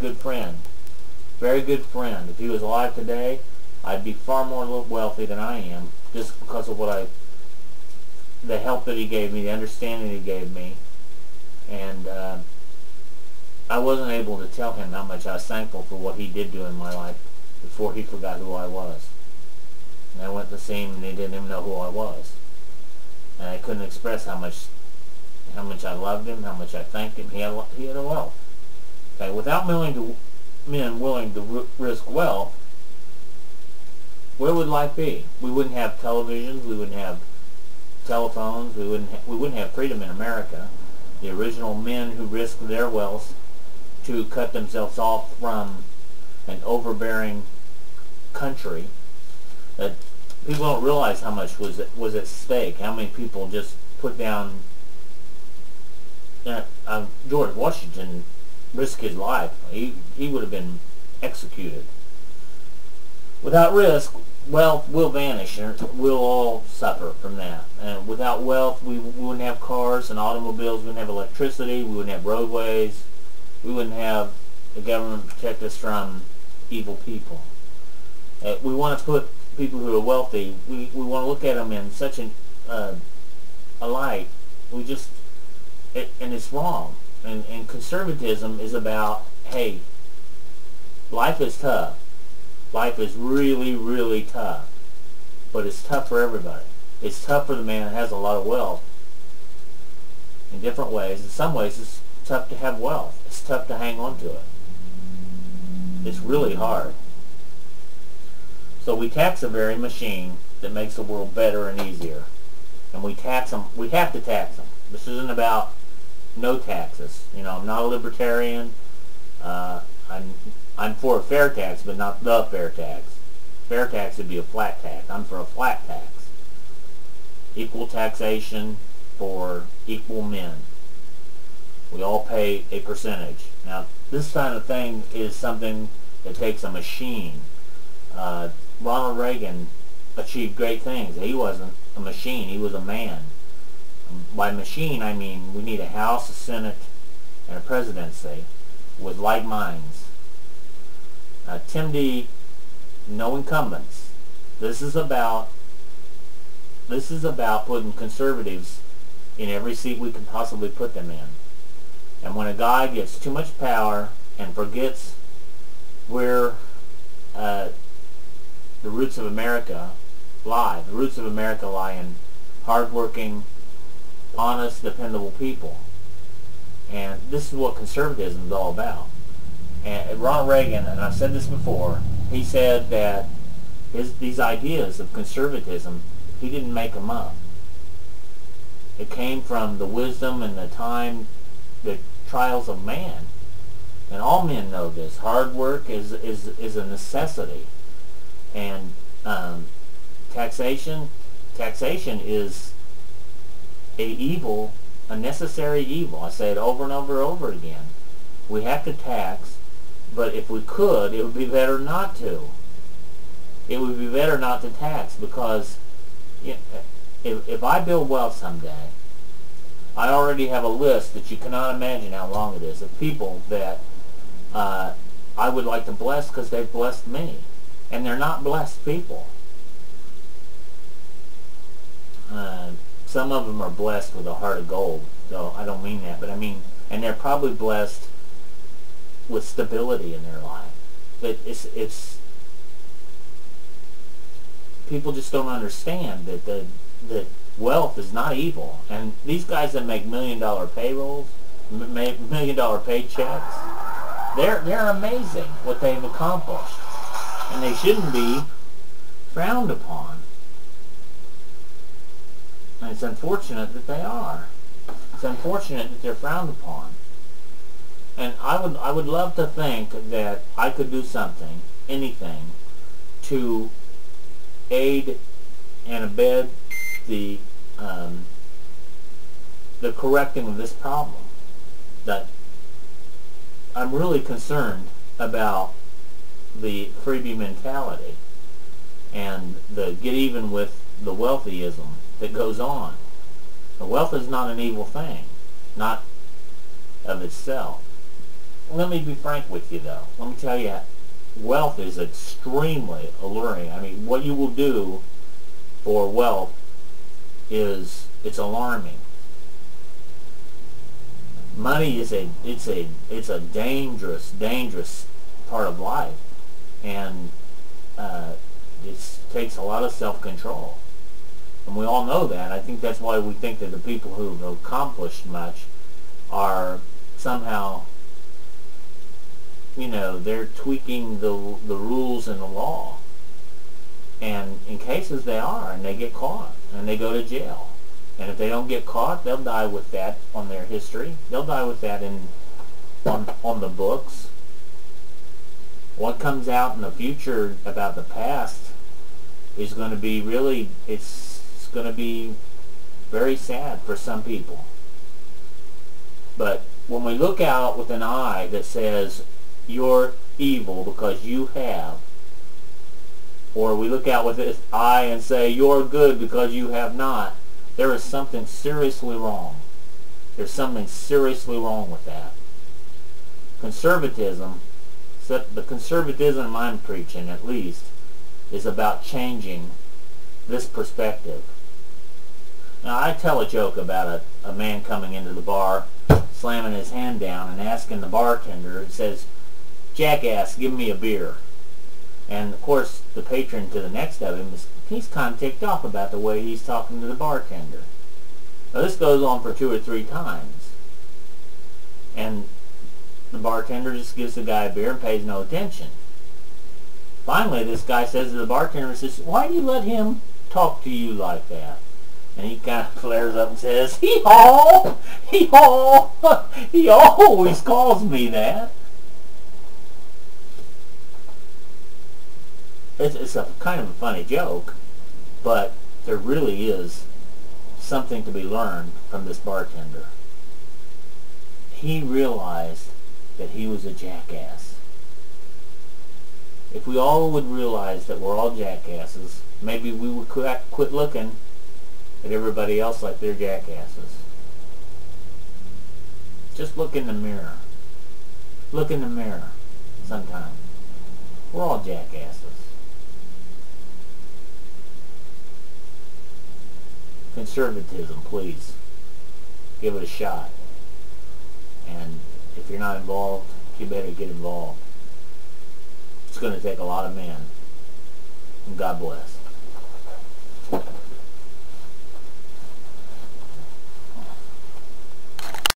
good friend. Very good friend. If he was alive today, I'd be far more wealthy than I am, just because of the help that he gave me, the understanding he gave me. And I wasn't able to tell him how much I was thankful for what he did do in my life before he forgot who I was. And I went to see him and he didn't even know who I was. And I couldn't express how much I loved him, how much I thanked him. He had a wealth. Okay, without men willing to risk wealth, where would life be? We wouldn't have televisions, we wouldn't have telephones, we wouldn't have freedom in America. The original men who risked their wealth to cut themselves off from an overbearing country, that people don't realize how much was at stake, how many people just put down. George Washington risked his life. He would have been executed. Without risk, wealth will vanish, and we'll all suffer from that. And without wealth, we wouldn't have cars and automobiles, we wouldn't have electricity, we wouldn't have roadways, we wouldn't have the government protect us from evil people. We want to put people who are wealthy, we want to look at them in such a light. And it's wrong. And conservatism is about, hey, life is tough. Life is really, really tough. But it's tough for everybody. It's tough for the man that has a lot of wealth in different ways. In some ways, it's tough to have wealth. It's tough to hang on to it. It's really hard. So we tax the very machine that makes the world better and easier. And we tax them. We have to tax them. This isn't about no taxes. You know, I'm not a libertarian. I'm for a fair tax, but not the fair tax. Fair tax would be a flat tax. I'm for a flat tax. Equal taxation for equal men. We all pay a percentage. Now, this kind of thing is something that takes a machine. Ronald Reagan achieved great things. He wasn't a machine. He was a man. By machine, I mean we need a House, a Senate, and a presidency with like minds. Tim D, no incumbents. This is about putting conservatives in every seat we can possibly put them in. And when a guy gets too much power and forgets where the roots of America lie, the roots of America lie in hardworking, honest, dependable people. And this is what conservatism is all about. And Ronald Reagan, and I've said this before, he said that these ideas of conservatism, he didn't make them up. It came from the wisdom and the time, the trials of man. And all men know this. Hard work is a necessity. And taxation is a necessary evil. I say it over and over and over again. We have to tax, but if we could, it would be better not to. It would be better not to tax, because if I build wealth someday, I already have a list that you cannot imagine how long it is of people that I would like to bless because they've blessed me. And they're not blessed people. Some of them are blessed with a heart of gold, though I don't mean that, but I mean, and they're probably blessed with stability in their life. But it's people just don't understand that wealth is not evil. And these guys that make $1 million payrolls, $1 million paychecks, they're amazing what they've accomplished, and they shouldn't be frowned upon. And it's unfortunate that they are. It's unfortunate that they're frowned upon. And I would love to think that I could do something, anything, to aid and abet the correcting of this problem. That I'm really concerned about the freebie mentality and the get even with the wealthyism that goes on. The wealth is not an evil thing, not of itself. let me be frank with you, though. Let me tell you, wealth is extremely alluring. I mean, what you will do for wealth it's alarming. Money is it's a dangerous part of life, and it takes a lot of self-control, and we all know that. I think that's why we think that the people who've accomplished much are somehow, they're tweaking the rules and the law. And in cases they are, and they get caught, and they go to jail. And if they don't get caught, they'll die with that on their history. They'll die with that on the books. What comes out in the future about the past is going to be really, it's going to be very sad for some people. But when we look out with an eye that says, you're evil because you have, or we look out with this eye and say, you're good because you have not, there is something seriously wrong. There's something seriously wrong with that. Conservatism, the conservatism I'm preaching at least, is about changing this perspective. Now, I tell a joke about a man coming into the bar, slamming his hand down and asking the bartender, he says, "Jackass, give me a beer." And of course, the patron to the next of him, he's kind of ticked off about the way he's talking to the bartender. Now, this goes on for 2 or 3 times. And the bartender just gives the guy a beer and pays no attention. Finally, this guy says to the bartender, says, "Why do you let him talk to you like that?" And he kind of flares up and says, "Hee-haw! Hee-haw! He always calls me that." It's a kind of a funny joke, but there really is something to be learned from this bartender. He realized that he was a jackass. If we all would realize that we're all jackasses, maybe we would quit looking at everybody else like they're jackasses. Just look in the mirror. Look in the mirror sometime. We're all jackasses. Conservatism, please. Give it a shot. And if you're not involved, you better get involved. It's going to take a lot of men. And God bless.